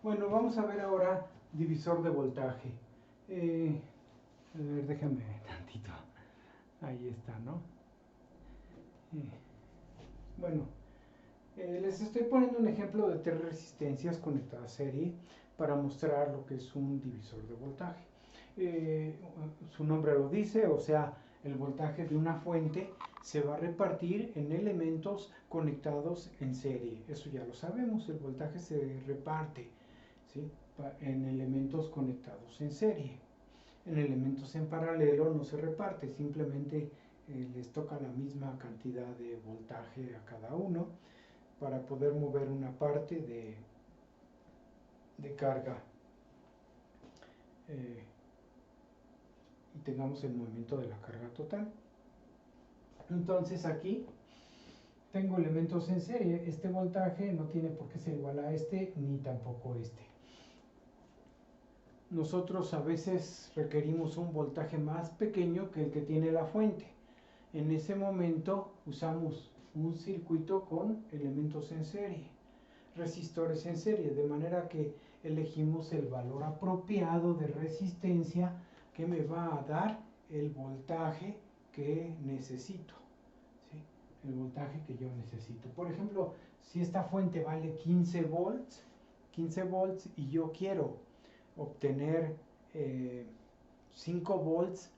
Bueno, vamos a ver ahora divisor de voltaje. A ver, déjame tantito. Ahí está, ¿no? Eh, bueno, les estoy poniendo un ejemplo de 3 resistencias conectadas a serie para mostrar lo que es un divisor de voltaje. Eh, Su nombre lo dice, o sea, el voltaje de una fuente se va a repartir en elementos conectados en serie. Eso ya lo sabemos, el voltaje se reparte, ¿sí?, en elementos conectados en serie. En elementos en paralelo no se reparte, simplemente les toca la misma cantidad de voltaje a cada uno para poder mover una parte de carga eh, y tengamos el movimiento de la carga total. Entonces aquí tengo elementos en serie. Este voltaje no tiene por qué ser igual a este ni tampoco este. Nosotros a veces requerimos un voltaje más pequeño que el que tiene la fuente. En ese momento usamos un circuito con elementos en serie, resistores en serie, de manera que elegimos el valor apropiado de resistencia que me va a dar el voltaje que necesito, ¿sí?, el voltaje que yo necesito. Por ejemplo, si esta fuente vale 15 volts y yo quiero obtener 5 volts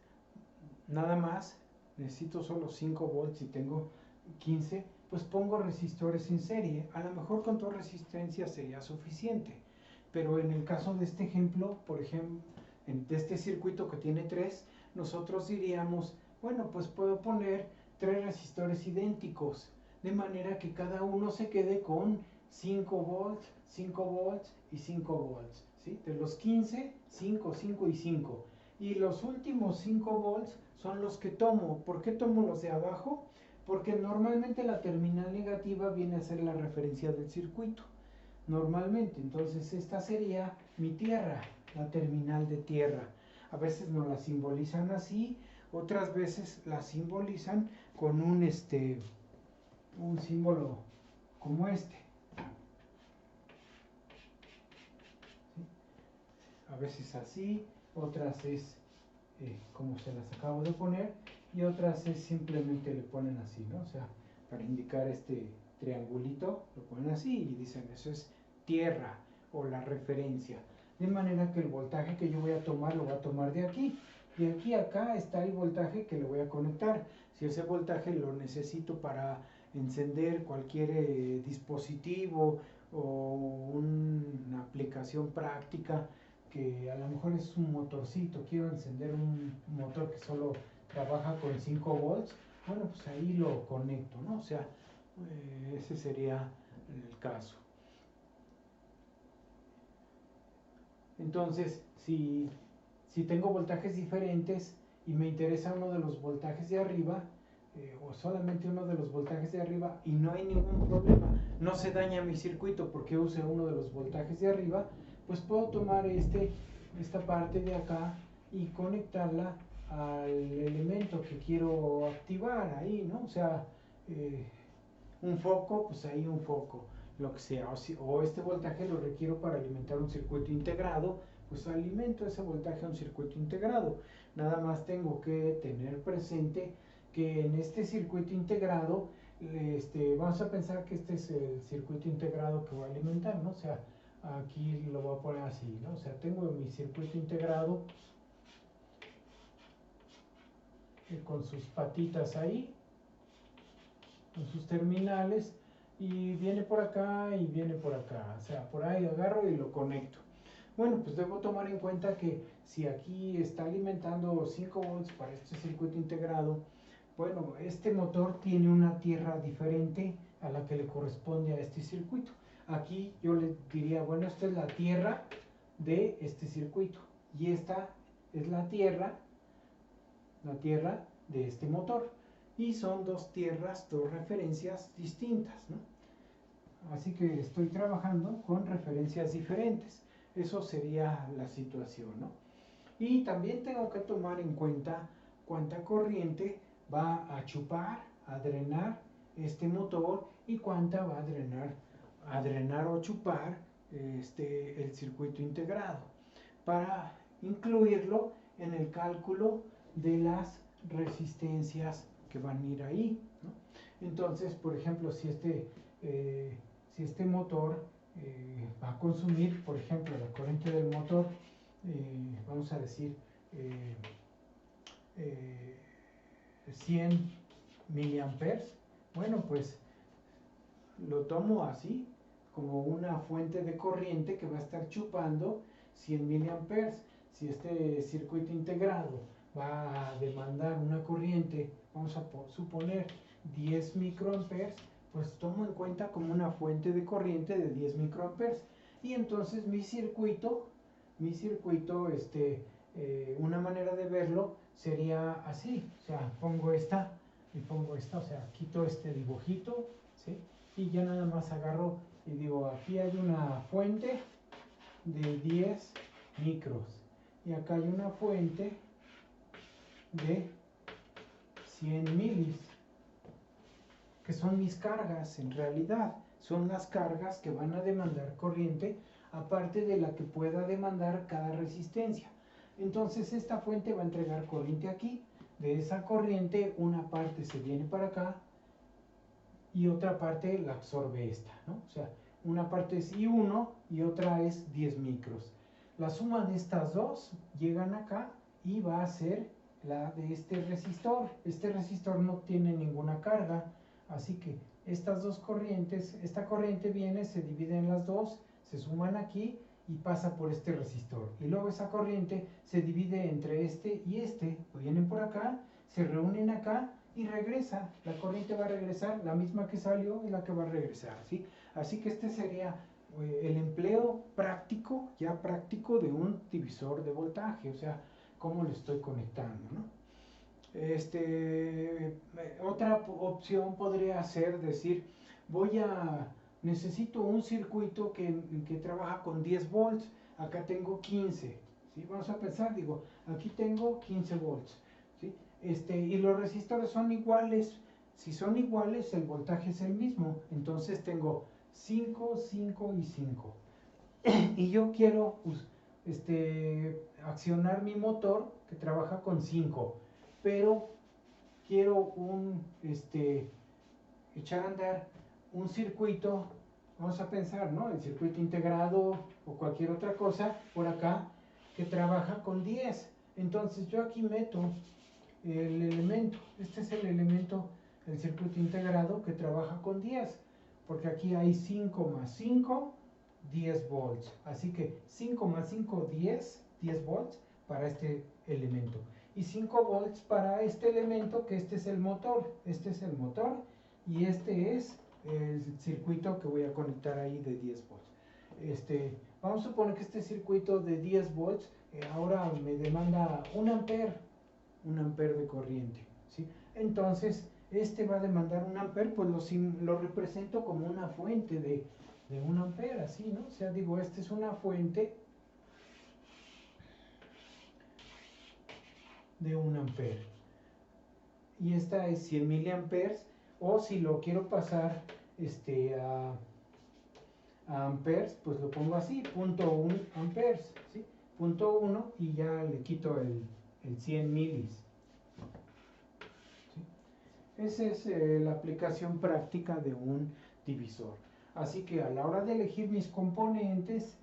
nada más, necesito solo 5 volts y tengo 15, pues pongo resistores en serie. A lo mejor con 2 resistencias sería suficiente, pero en el caso de este ejemplo, por ejemplo, de este circuito que tiene 3, nosotros diríamos, bueno, pues puedo poner 3 resistores idénticos, de manera que cada uno se quede con 5 volts, 5 volts y 5 volts, ¿sí? De los 15, 5, 5 y 5. Y los últimos 5 volts son los que tomo. ¿Por qué tomo los de abajo? Porque normalmente la terminal negativa viene a ser la referencia del circuito. Normalmente, entonces esta sería mi tierra, la terminal de tierra. A veces nos la simbolizan así, otras veces la simbolizan con un símbolo como este. ¿Sí? A veces así, otras es como se las acabo de poner, y otras es simplemente le ponen así, ¿no? O sea, para indicar este triangulito, lo ponen así y dicen eso es tierra o la referencia. De manera que el voltaje que yo voy a tomar lo voy a tomar de aquí. De aquí a acá está el voltaje que le voy a conectar. Si ese voltaje lo necesito para encender cualquier dispositivo o una aplicación práctica, que a lo mejor es un motorcito, quiero encender un motor que solo trabaja con 5 volts, bueno, pues ahí lo conecto, ¿no? O sea, ese sería el caso. Entonces, si tengo voltajes diferentes y me interesa uno de los voltajes de arriba, o solamente uno de los voltajes de arriba, y no hay ningún problema, no se daña mi circuito porque use uno de los voltajes de arriba, pues puedo tomar esta parte de acá y conectarla al elemento que quiero activar ahí, ¿no? O sea, un foco, pues ahí un foco, lo que sea. O este voltaje lo requiero para alimentar un circuito integrado, pues alimento ese voltaje a un circuito integrado. Nada más tengo que tener presente que en este circuito integrado, vamos a pensar que este es el circuito integrado que voy a alimentar, ¿no? O sea, aquí lo voy a poner así, ¿no? O sea, tengo mi circuito integrado con sus patitas ahí, con sus terminales, y viene por acá y viene por acá, o sea, por ahí agarro y lo conecto. Bueno, pues debo tomar en cuenta que si aquí está alimentando 5 volts para este circuito integrado, bueno, este motor tiene una tierra diferente a la que le corresponde a este circuito. Aquí yo le diría, bueno, esta es la tierra de este circuito y esta es la tierra de este motor. Y son 2 tierras, 2 referencias distintas, ¿no? Así que estoy trabajando con referencias diferentes. Eso sería la situación, ¿no? Y también tengo que tomar en cuenta cuánta corriente va a chupar, a drenar este motor, y cuánta va a drenar o chupar el circuito integrado, para incluirlo en el cálculo de las resistencias que van a ir ahí, ¿no? Entonces, por ejemplo, si este motor va a consumir, por ejemplo, la corriente del motor, vamos a decir, 100 miliamperes, bueno, pues lo tomo así, como una fuente de corriente que va a estar chupando 100 miliamperes. Si este circuito integrado va a demandar una corriente, vamos a suponer 10 microamperes, pues tomo en cuenta como una fuente de corriente de 10 microamperes. Y entonces mi circuito, una manera de verlo sería así, o sea, pongo esta y pongo esta, o sea, quito este dibujito, ¿sí? Y ya nada más agarro y digo, aquí hay una fuente de 10 micros y acá hay una fuente de 100 milis, que son mis cargas. En realidad son las cargas que van a demandar corriente, aparte de la que pueda demandar cada resistencia. Entonces esta fuente va a entregar corriente aquí, de esa corriente una parte se viene para acá y otra parte la absorbe esta, ¿no? O sea, una parte es I1 y otra es 10 micros. La suma de estas dos llegan acá y va a ser la de este resistor. Este resistor no tiene ninguna carga, así que estas dos corrientes, esta corriente viene, se divide en las dos, se suman aquí y pasa por este resistor. Y luego esa corriente se divide entre este y este, vienen por acá, se reúnen acá y regresa. La corriente va a regresar, la misma que salió es la que va a regresar, ¿sí? Así que este sería el empleo práctico, ya práctico, de un divisor de voltaje, o sea, cómo lo estoy conectando, ¿no? Otra opción podría ser decir, necesito un circuito que trabaja con 10 volts, acá tengo 15, ¿sí? Vamos a pensar, digo, aquí tengo 15 volts, ¿sí? Y los resistores son iguales. Si son iguales, el voltaje es el mismo, entonces tengo 5, 5 y 5. Y yo quiero accionar mi motor que trabaja con 5, pero quiero echar a andar un circuito, vamos a pensar, ¿no? El circuito integrado o cualquier otra cosa por acá que trabaja con 10. Entonces yo aquí meto el elemento, este es el elemento, el circuito integrado que trabaja con 10, porque aquí hay 5 más 5, 10 volts, así que 5 más 5, 10 volts para este elemento, y 5 volts para este elemento, que este es el motor, y este es el circuito que voy a conectar ahí de 10 volts. Vamos a suponer que este circuito de 10 volts ahora me demanda 1 ampere de corriente, ¿sí? Entonces este va a demandar 1 ampere, pues lo represento como una fuente de 1 ampere, así, ¿no? O sea, digo, esta es una fuente de 1 ampere y esta es 100 miliamperes, o si lo quiero pasar a amperes, pues lo pongo así, 0.1 amperes, ¿sí? 0.1 y ya le quito el 100 milis. ¿Sí? Esa es la aplicación práctica de un divisor. Así que a la hora de elegir mis componentes,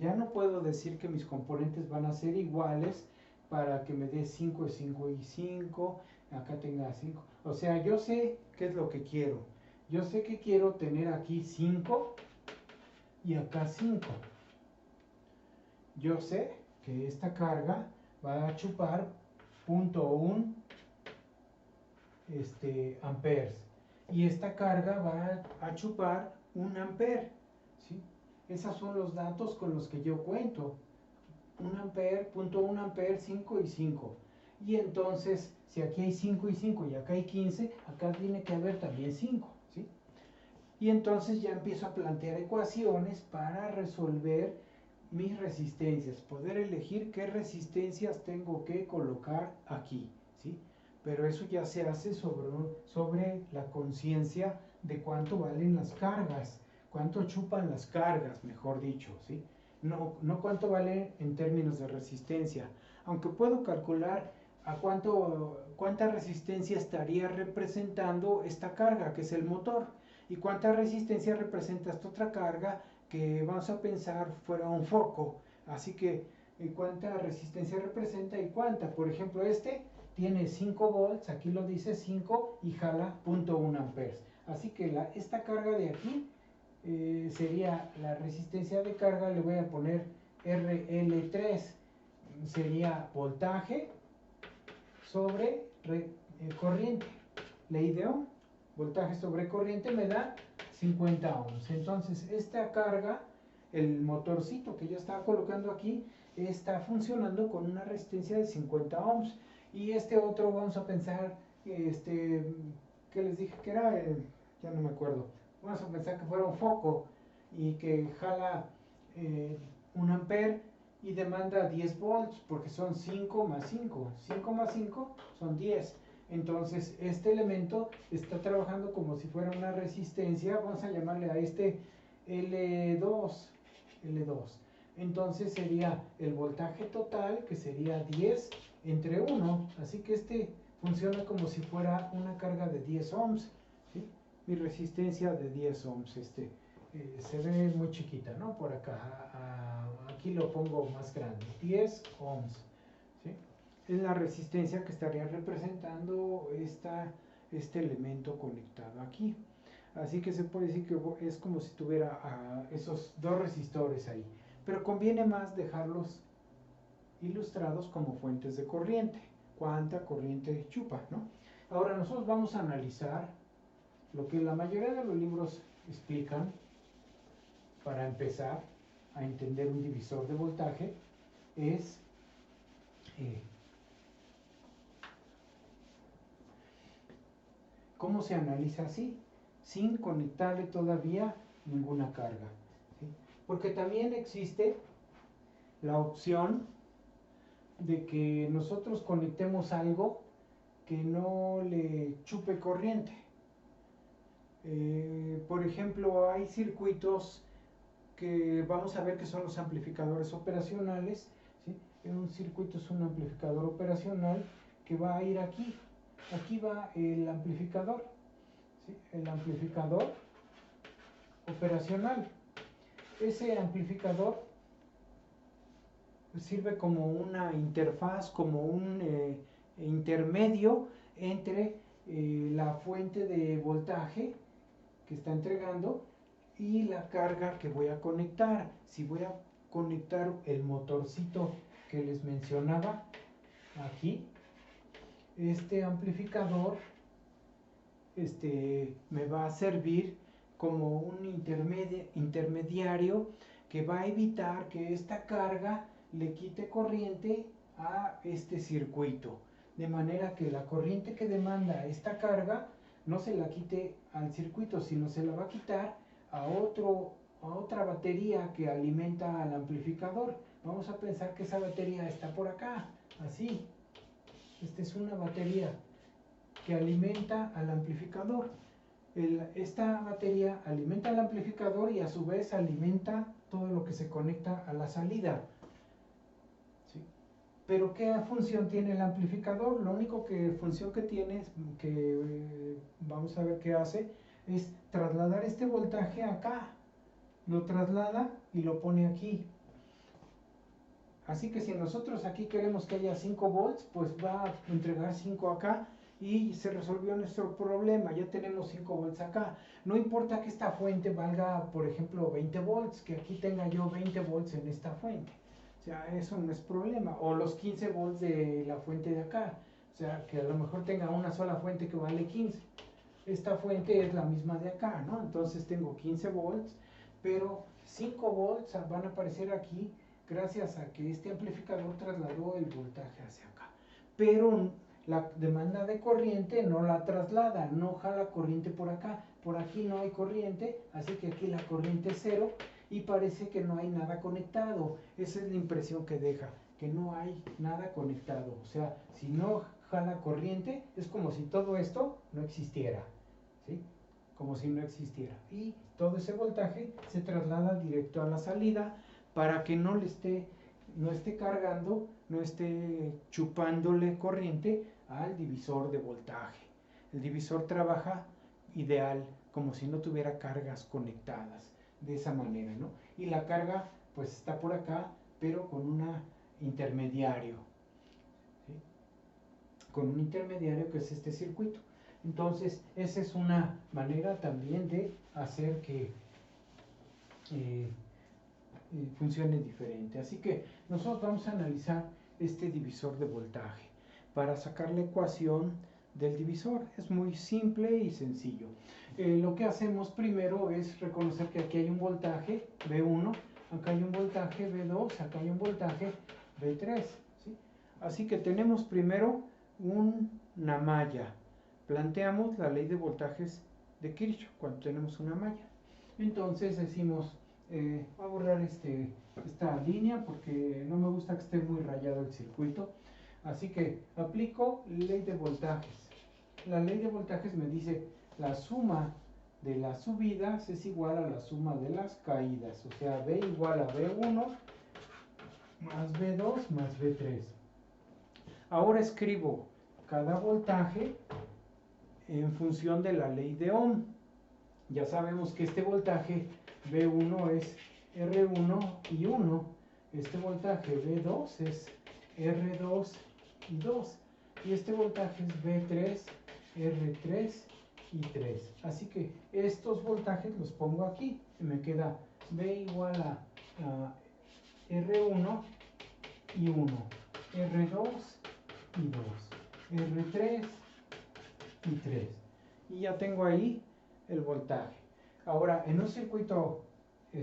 ya no puedo decir que mis componentes van a ser iguales para que me dé 5 y 5 y 5, acá tenga 5. O sea, yo sé qué es lo que quiero. Yo sé que quiero tener aquí 5 y acá 5. Yo sé que esta carga va a chupar 0.1 amperes y esta carga va a chupar 1 ampere, ¿sí? Esos son los datos con los que yo cuento. 1 ampere, 0.1 ampere, 5 y 5. Y entonces, si aquí hay 5 y 5 y acá hay 15, acá tiene que haber también 5, ¿sí? Y entonces ya empiezo a plantear ecuaciones para resolver mis resistencias, poder elegir qué resistencias tengo que colocar aquí, ¿sí? Pero eso ya se hace sobre la conciencia de cuánto valen las cargas. cuánto chupan las cargas, mejor dicho, ¿sí? No cuánto vale en términos de resistencia, aunque puedo calcular cuánta resistencia estaría representando esta carga, que es el motor, y cuánta resistencia representa esta otra carga, que vamos a pensar fuera un foco. Así que cuánta resistencia representa y cuánta. Por ejemplo, este tiene 5 volts, aquí lo dice 5 y jala 0.1 amperes. Así que esta carga de aquí sería la resistencia de carga, le voy a poner RL3, sería voltaje sobre corriente, ley de Ohm, voltaje sobre corriente me da 50 ohms. Entonces esta carga, el motorcito que yo estaba colocando aquí, está funcionando con una resistencia de 50 ohms. Y este otro, vamos a pensar, que les dije que era, ya no me acuerdo, vamos a pensar que fuera un foco y que jala 1 amper y demanda 10 volts, porque son 5 más 5. 5 más 5 son 10. Entonces este elemento está trabajando como si fuera una resistencia, vamos a llamarle a este L2. Entonces sería el voltaje total, que sería 10 entre 1. Así que este funciona como si fuera una carga de 10 ohms. ¿Sí? Mi resistencia de 10 ohms. Se ve muy chiquita, ¿no? Por acá. Aquí lo pongo más grande. 10 ohms. ¿Sí? Es la resistencia que estaría representando este elemento conectado aquí. Así que se puede decir que es como si tuviera esos dos resistores ahí. Pero conviene más dejarlos ilustrados como fuentes de corriente. Cuánta corriente chupa, ¿no? Ahora nosotros vamos a analizar lo que la mayoría de los libros explican para empezar a entender un divisor de voltaje. Es cómo se analiza así, sin conectarle todavía ninguna carga, ¿sí? Porque también existe la opción de que nosotros conectemos algo que no le chupe corriente. Por ejemplo, hay circuitos que vamos a ver que son los amplificadores operacionales, ¿sí? Un circuito es un amplificador operacional que va a ir aquí. Aquí va el amplificador, ¿sí? El amplificador operacional. Ese amplificador sirve como una interfaz, como un intermedio entre la fuente de voltaje que está entregando y la carga que voy a conectar. Si voy a conectar el motorcito que les mencionaba aquí, este amplificador me va a servir como un intermediario que va a evitar que esta carga le quite corriente a este circuito, de manera que la corriente que demanda esta carga no se la quite al circuito, sino se la va a quitar a otra batería que alimenta al amplificador. Vamos a pensar que esa batería está por acá, así. Esta es una batería que alimenta al amplificador. Esta batería alimenta al amplificador y a su vez alimenta todo lo que se conecta a la salida. ¿Sí? Pero ¿qué función tiene el amplificador? La única función que tiene, vamos a ver qué hace, es trasladar este voltaje acá. Lo traslada y lo pone aquí. Así que si nosotros aquí queremos que haya 5 volts, pues va a entregar 5 acá y se resolvió nuestro problema. Ya tenemos 5 volts acá. No importa que esta fuente valga, por ejemplo, 20 volts, que aquí tenga yo 20 volts en esta fuente. O sea, eso no es problema. O los 15 volts de la fuente de acá. O sea, que a lo mejor tenga una sola fuente que vale 15. Esta fuente es la misma de acá, ¿no? Entonces tengo 15 volts, pero 5 volts van a aparecer aquí gracias a que este amplificador trasladó el voltaje hacia acá. Pero la demanda de corriente no la traslada, no jala corriente por acá. Por aquí no hay corriente, así que aquí la corriente es cero y parece que no hay nada conectado. Esa es la impresión que deja, que no hay nada conectado. O sea, si no jala corriente, es como si todo esto no existiera, ¿sí? como si no existiera. Y todo ese voltaje se traslada directo a la salida para que no esté cargando, no esté chupándole corriente al divisor de voltaje. El divisor trabaja ideal, como si no tuviera cargas conectadas, de esa manera, ¿no? Y la carga pues está por acá, pero con un intermediario, ¿sí? Con un intermediario que es este circuito. Entonces, esa es una manera también de hacer que funcione diferente. Así que nosotros vamos a analizar este divisor de voltaje para sacar la ecuación del divisor. Es muy simple y sencillo. Lo que hacemos primero es reconocer que aquí hay un voltaje V1, acá hay un voltaje V2, acá hay un voltaje V3, ¿sí? Así que tenemos primero una malla. Planteamos la ley de voltajes de Kirchhoff cuando tenemos una malla. Entonces decimos, voy a borrar esta línea porque no me gusta que esté muy rayado el circuito. Así que aplico ley de voltajes. La ley de voltajes me dice la suma de las subidas es igual a la suma de las caídas. O sea, V igual a V1 más V2 más V3. Ahora escribo cada voltaje en función de la ley de Ohm. Ya sabemos que este voltaje V1 es R1 y 1. Este voltaje V2 es R2 y 2. Y este voltaje es V3, R3 y 3. Así que estos voltajes los pongo aquí. Y me queda V igual a R1 y 1, R2 y 2, R3 y 3. Y ya tengo ahí el voltaje. Ahora, en un circuito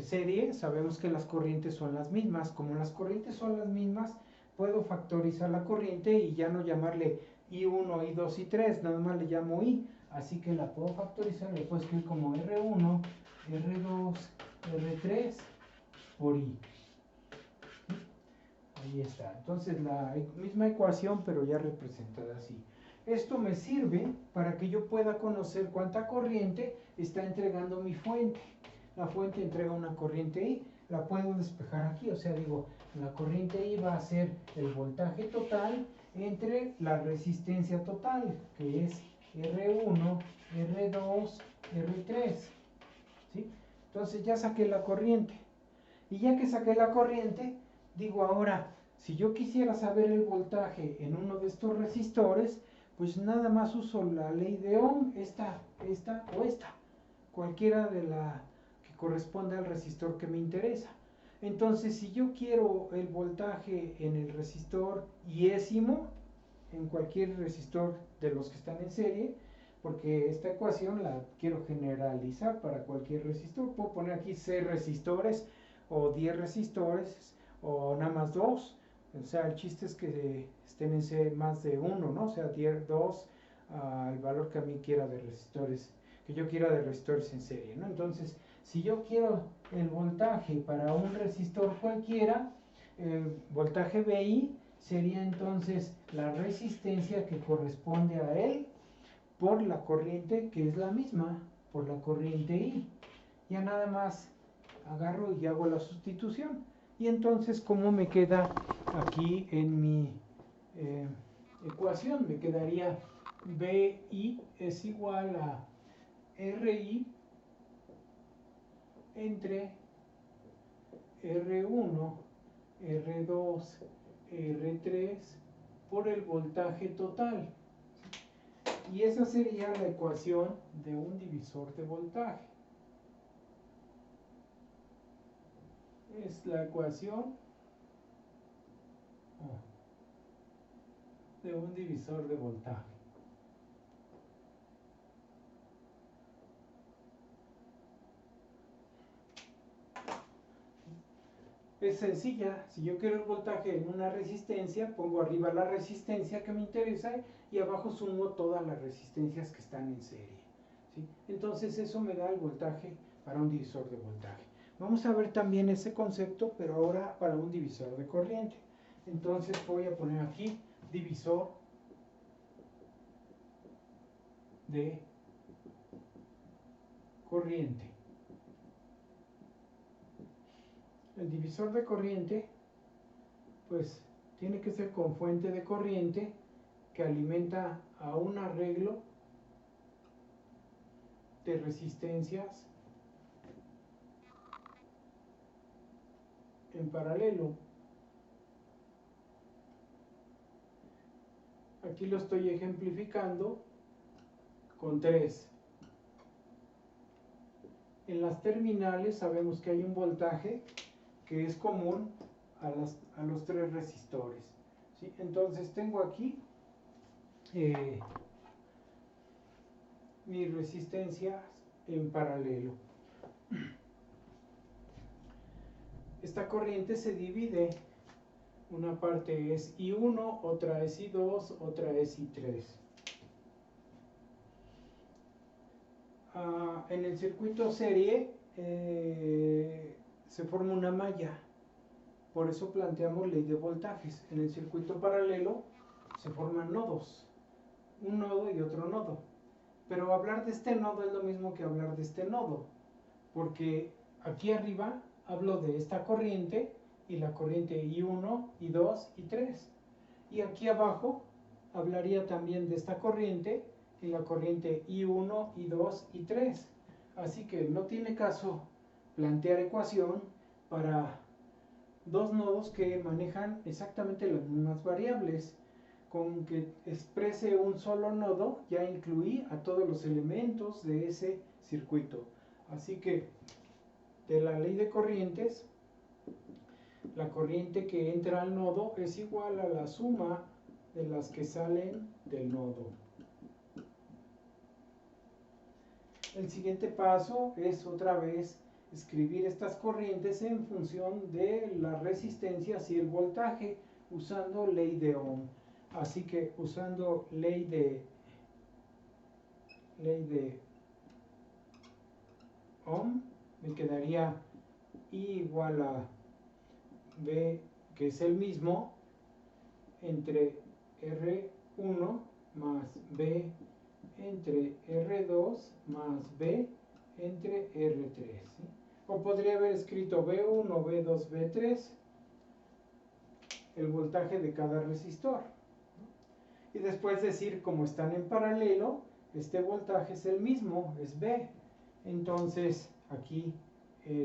serie, sabemos que las corrientes son las mismas. Como las corrientes son las mismas, puedo factorizar la corriente y ya no llamarle I1, I2 y 3, nada más le llamo I. Así que la puedo factorizar, le puedo escribir como R1, R2, R3 por I. Ahí está. Entonces la misma ecuación, pero ya representada así. Esto me sirve para que yo pueda conocer cuánta corriente está entregando mi fuente. La fuente entrega una corriente I, la puedo despejar aquí, o sea, digo, la corriente I va a ser el voltaje total entre la resistencia total, que es R1, R2, R3, ¿sí? Entonces ya saqué la corriente. Y ya que saqué la corriente, digo ahora, si yo quisiera saber el voltaje en uno de estos resistores, pues nada más uso la ley de Ohm, esta o esta, cualquiera de la que corresponda al resistor que me interesa. Entonces, si yo quiero el voltaje en el resistor iésimo, en cualquier resistor de los que están en serie, porque esta ecuación la quiero generalizar para cualquier resistor, puedo poner aquí 6 resistores o 10 resistores o nada más 2. O sea, el chiste es que estén en C más de 1, ¿no? O sea, 10, 2, el valor que a mí quiera de resistores, que yo quiera de resistores en serie, ¿no? Entonces, si yo quiero el voltaje para un resistor cualquiera, el voltaje VI sería entonces la resistencia que corresponde a él por la corriente que es la misma, por la corriente I. Ya nada más agarro y hago la sustitución. Y entonces, ¿cómo me queda aquí en mi ecuación? Me quedaría VI es igual a RI entre R1, R2, R3 por el voltaje total. Y esa sería la ecuación de un divisor de voltaje. Es la ecuación de un divisor de voltaje. Es sencilla. Si yo quiero el voltaje en una resistencia, pongo arriba la resistencia que me interesa y abajo sumo todas las resistencias que están en serie, ¿sí? Entonces eso me da el voltaje para un divisor de voltaje. Vamos a ver también ese concepto, pero ahora para un divisor de corriente. Entonces voy a poner aquí divisor de corriente. El divisor de corriente, pues tiene que ser con fuente de corriente que alimenta a un arreglo de resistencias en paralelo. Aquí lo estoy ejemplificando con 3. En las terminales sabemos que hay un voltaje que es común a los 3 resistores, ¿sí? Entonces tengo aquí mis resistencias en paralelo. Esta corriente se divide, una parte es I1, otra es I2, otra es I3. En el circuito serie se forma una malla, por eso planteamos ley de voltajes. En el circuito paralelo se forman nodos, un nodo y otro nodo. Pero hablar de este nodo es lo mismo que hablar de este nodo, porque aquí arriba hablo de esta corriente y la corriente I1, I2, I3. Y aquí abajo hablaría también de esta corriente y la corriente I1, I2, I3. Así que no tiene caso plantear ecuación para dos nodos que manejan exactamente las mismas variables. Con que exprese un solo nodo ya incluí a todos los elementos de ese circuito. Así que de la ley de corrientes, la corriente que entra al nodo es igual a la suma de las que salen del nodo. El siguiente paso es otra vez escribir estas corrientes en función de las resistencias y el voltaje usando ley de Ohm. Así que usando ley de Ohm me quedaría I igual a B, que es el mismo, entre R1 más B entre R2 más B entre R3, ¿sí? O podría haber escrito B1, B2, B3, el voltaje de cada resistor. Y después decir, como están en paralelo, este voltaje es el mismo, es B. Entonces aquí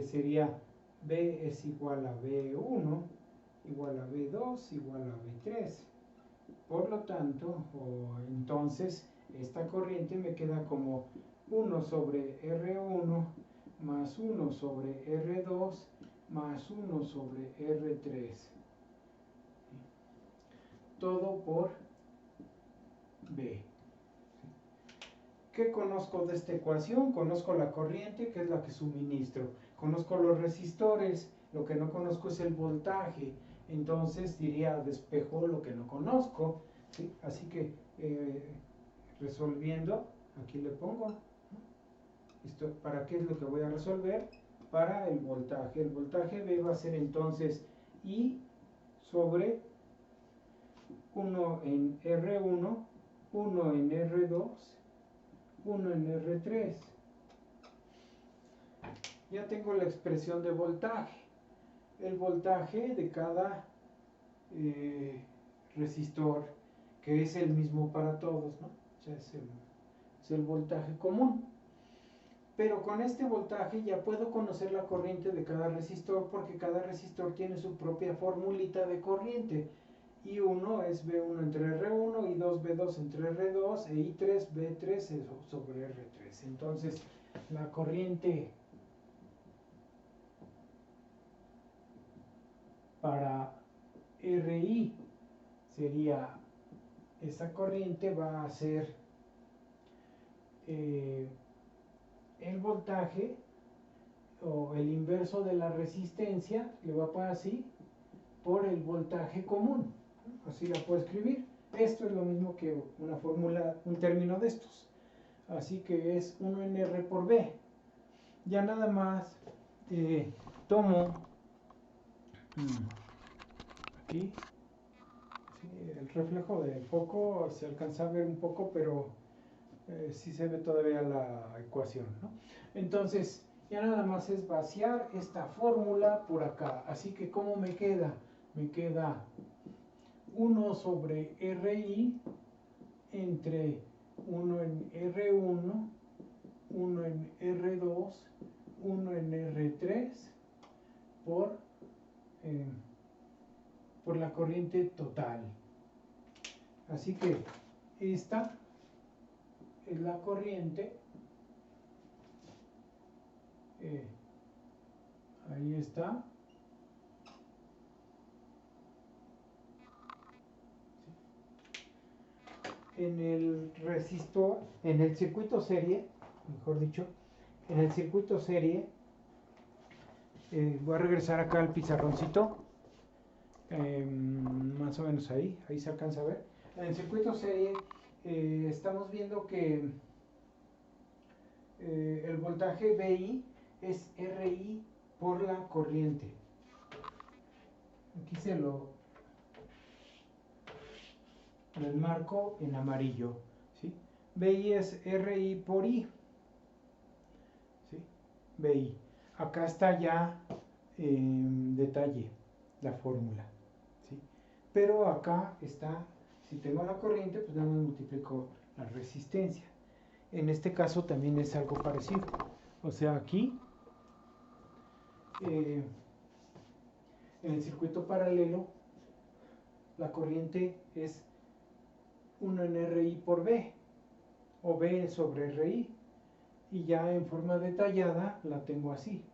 sería B es igual a B1, igual a B2, igual a B3. Por lo tanto, entonces, esta corriente me queda como 1 sobre R1 más 1 sobre R2 más 1 sobre R3. Todo por B. ¿Qué conozco de esta ecuación? Conozco la corriente, que es la que suministro. Conozco los resistores, lo que no conozco es el voltaje. Entonces diría, despejo lo que no conozco, ¿sí? Así que resolviendo, aquí le pongo, ¿no? ¿Para qué es lo que voy a resolver? Para el voltaje. El voltaje B va a ser entonces I sobre 1 en R1, 1 en R2, 1 en R3. Ya tengo la expresión de voltaje. El voltaje de cada resistor, que es el mismo para todos, ¿no? O sea, es el voltaje común. Pero con este voltaje ya puedo conocer la corriente de cada resistor, porque cada resistor tiene su propia formulita de corriente. I1 es B1 entre R1, I2 B2 entre R2 e I3 B3 sobre R3. Entonces, la corriente para RI sería, esa corriente va a ser el voltaje o el inverso de la resistencia, le voy a poner así, por el voltaje común. Así la puedo escribir. Esto es lo mismo que una fórmula, un término de estos. Así que es 1 en R por B. Ya nada más tomo aquí, sí, el reflejo del foco se alcanza a ver un poco, pero si se ve todavía la ecuación, ¿no? Entonces, ya nada más es vaciar esta fórmula por acá. Así que, ¿cómo me queda? Me queda 1 sobre RI entre 1 en R1, 1 en R2, 1 en R3 por, eh, por la corriente total. Así que esta es la corriente. Ahí está. En el resistor, en el circuito serie, mejor dicho, en el circuito serie, voy a regresar acá al pizarroncito, más o menos ahí se alcanza a ver. En el circuito serie estamos viendo que el voltaje VI es RI por la corriente. Aquí se lo marco en amarillo, ¿sí? VI es RI por I, ¿sí? VI. Acá está ya en detalle la fórmula, ¿sí? Pero acá está, si tengo la corriente, pues nada más multiplico la resistencia. En este caso también es algo parecido. O sea, aquí, en el circuito paralelo, la corriente es 1 en RI por B, o B sobre RI, y ya en forma detallada la tengo así.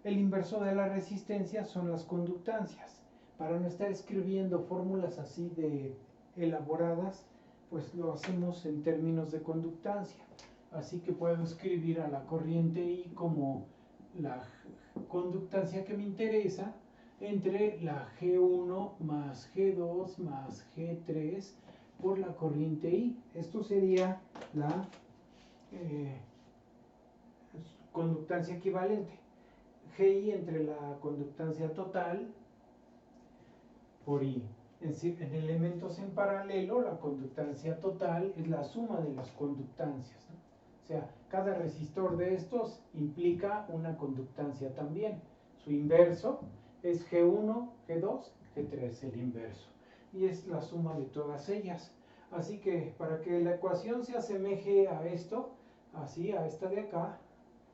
El inverso de la resistencia son las conductancias. Para no estar escribiendo fórmulas así de elaboradas, pues lo hacemos en términos de conductancia. Así que puedo escribir a la corriente I como la conductancia que me interesa entre la G1 más G2 más G3 por la corriente I. Esto sería la conductancia equivalente. GI entre la conductancia total por I. En elementos en paralelo, la conductancia total es la suma de las conductancias, ¿no? O sea, cada resistor de estos implica una conductancia también. Su inverso es G1, G2, G3, el inverso. Y es la suma de todas ellas. Así que para que la ecuación se asemeje a esto, así, a esta de acá,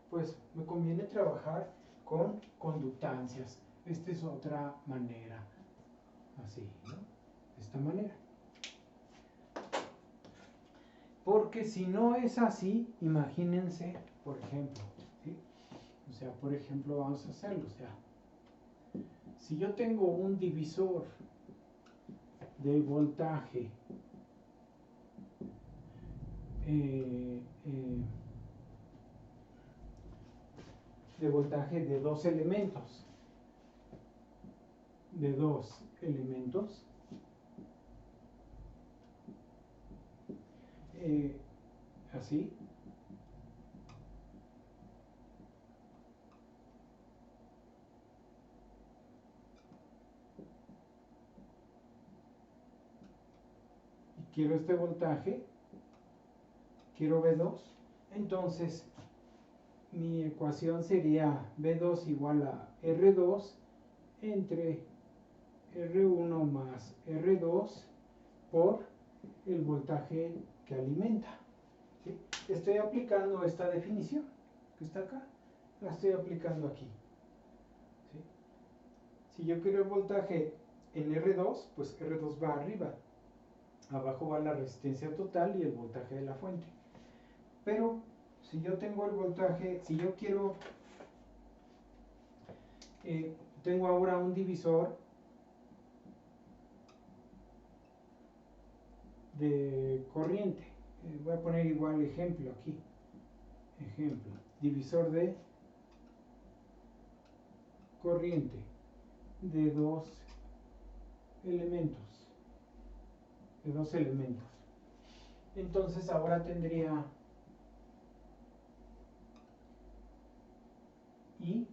pues me conviene trabajar con conductancias. Esta es otra manera. Así, ¿no? De esta manera. Porque si no es así, imagínense, por ejemplo, ¿sí? O sea, por ejemplo, vamos a hacerlo. O sea, si yo tengo un divisor de voltaje de dos elementos, así, y quiero este voltaje, quiero V2, entonces mi ecuación sería V2 igual a R2 entre R1 más R2 por el voltaje que alimenta, ¿sí? Estoy aplicando esta definición que está acá, la estoy aplicando aquí, ¿sí? Si yo quiero el voltaje en R2, pues R2 va arriba, abajo va la resistencia total y el voltaje de la fuente. Pero si yo tengo el voltaje, si yo quiero, tengo ahora un divisor de corriente. Voy a poner igual ejemplo aquí. Ejemplo, divisor de corriente de dos elementos. Entonces ahora tendría I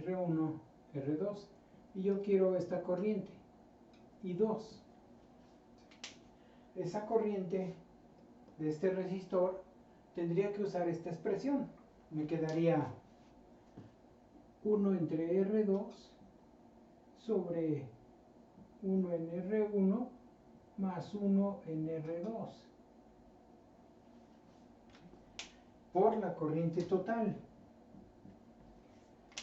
R1, R2, y yo quiero esta corriente, I2. Esa corriente de este resistor tendría que usar esta expresión. Me quedaría 1 entre R2 sobre 1 en R1 más 1 en R2 por la corriente total.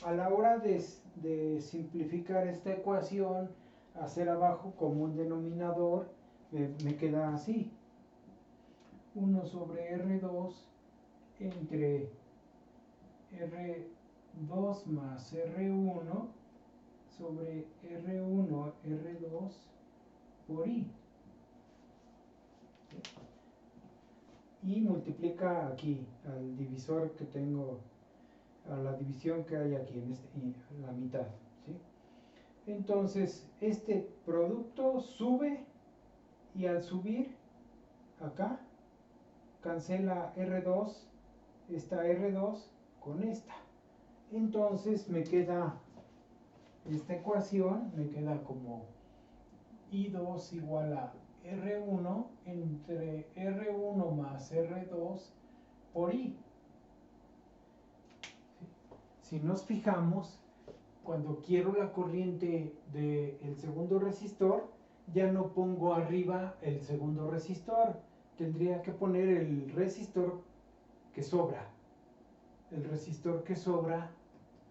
A la hora de simplificar esta ecuación, hacer abajo como un denominador, me queda así: 1 sobre R2 entre R2 más R1 sobre R1, R2 por I. Y multiplica aquí al divisor que tengo, a la división que hay aquí en la mitad, ¿sí? Entonces este producto sube, y al subir acá cancela R2, esta R2 con esta. Entonces me queda esta ecuación, me queda como I2 igual a R1 entre R1 más R2 por I. Si nos fijamos, cuando quiero la corriente del segundo resistor, ya no pongo arriba el segundo resistor. Tendría que poner el resistor que sobra. El resistor que sobra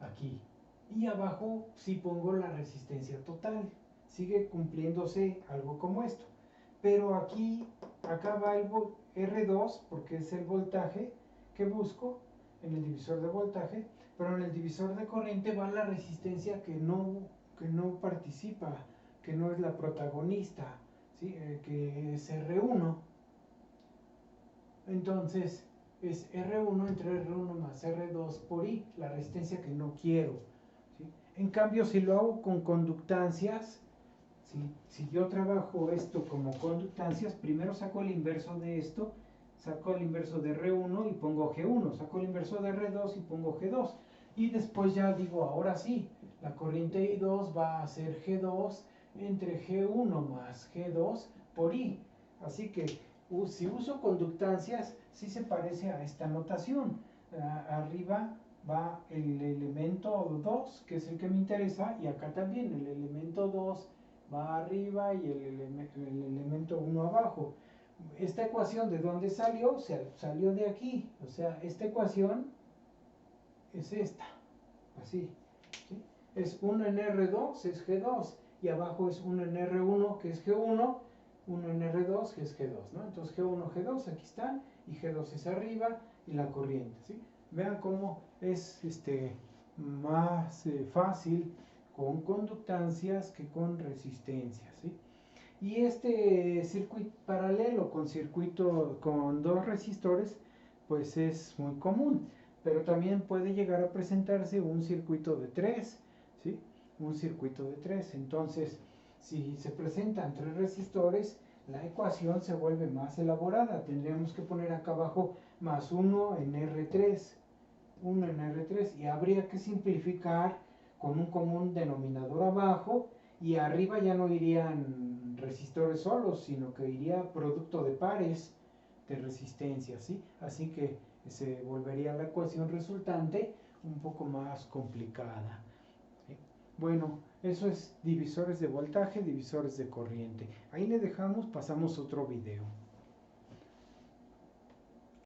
aquí. Y abajo sí pongo la resistencia total. Sigue cumpliéndose algo como esto. Pero aquí, acá va el R2, porque es el voltaje que busco en el divisor de voltaje, pero en el divisor de corriente va la resistencia que no participa, que no es la protagonista, ¿sí? Que es R1. Entonces es R1 entre R1 más R2 por I, la resistencia que no quiero, ¿sí? En cambio, si lo hago con conductancias, si yo trabajo esto como conductancias, primero saco el inverso de esto, saco el inverso de R1 y pongo G1, saco el inverso de R2 y pongo G2, y después ya digo, ahora sí, la corriente I2 va a ser G2 entre G1 más G2 por I. Así que si uso conductancias, sí se parece a esta notación. Arriba va el elemento 2, que es el que me interesa, y acá también el elemento 2 va arriba y el elemento 1 abajo. Esta ecuación, ¿de dónde salió? Salió de aquí. O sea, esta ecuación es esta, así, ¿sí? Es 1 en R2, es G2, y abajo es 1 en R1, que es G1, 1 en R2, que es G2, ¿no? Entonces G1, G2, aquí están, y G2 es arriba, y la corriente, ¿sí? Vean cómo es más fácil con conductancias que con resistencias, ¿sí? Y este circuito paralelo con circuito con dos resistores, pues es muy común, pero también puede llegar a presentarse un circuito de 3, ¿sí? Un circuito de 3. Entonces, si se presentan 3 resistores, la ecuación se vuelve más elaborada. Tendríamos que poner acá abajo más 1 en R3, 1 en R3, y habría que simplificar con un común denominador abajo, y arriba ya no irían resistores solos, sino que iría producto de pares de resistencia, ¿sí? Así que se volvería la ecuación resultante un poco más complicada, ¿sí? Bueno, eso es divisores de voltaje, divisores de corriente. Ahí le dejamos, pasamos otro video.